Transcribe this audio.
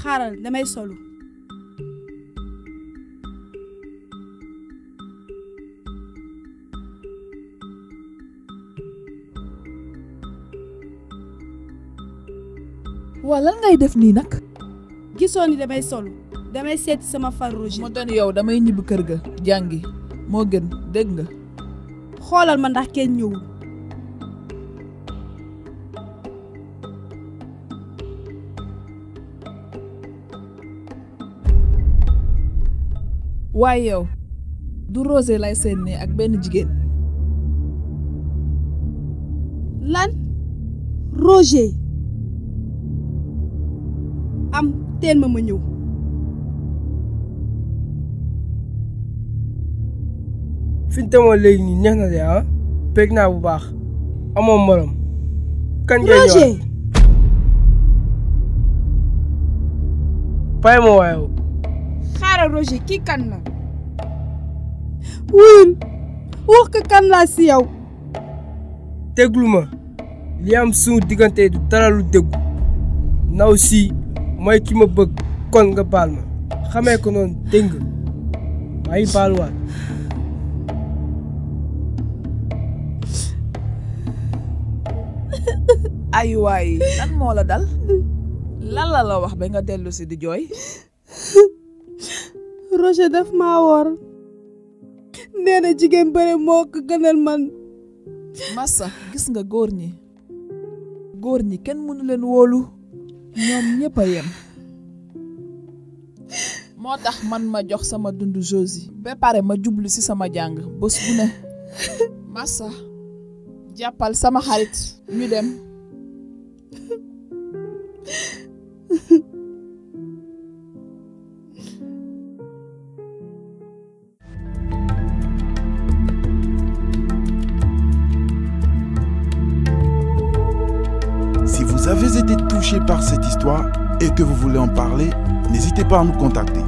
xaaral damay solu. waa lan ngay def nii nag. gisoo ni damay solu damay seeti sama far Roger. ma doon yow damay ñibbi kër ga jàngi moo gën dégg nga. xoolal ma ndax kenn ñëwul. waaye yow du Roger lay seen ne ak benn jigéen. lan Roger am teen ma ñëw. fi ñu demoon léegi nii neex na de ah bég naa bu baax amoo morom. kan ngay ñëwaat Roger bàyyi ma waaye. xaaral Roger kii kan la. wuyul wax ko kan laa si yow. déglu ma li am suñu diggante du dara lu déggu naw si mooy ki ma bëgg kon nga baal ma xamee ko noonu dégg nga maa ngi baaluwaat. ay waay lan moo la dal lan la wax ba nga dellu si di jooy. Roger daf maa wor nee na jigéen bëre moo ko gënal man. Massa gis nga góor ñi kenn mënu leen wóolu ñoom ñëpp a yem. moo tax man ma jox sama dundu Josie ba pare ma jublu ci sama jàng bés bu ne. Massa jàppal sama xarit ñu dem. Si vous avez été touché par cette histoire et que vous voulez en parler, n'hésitez pas à nous contacter.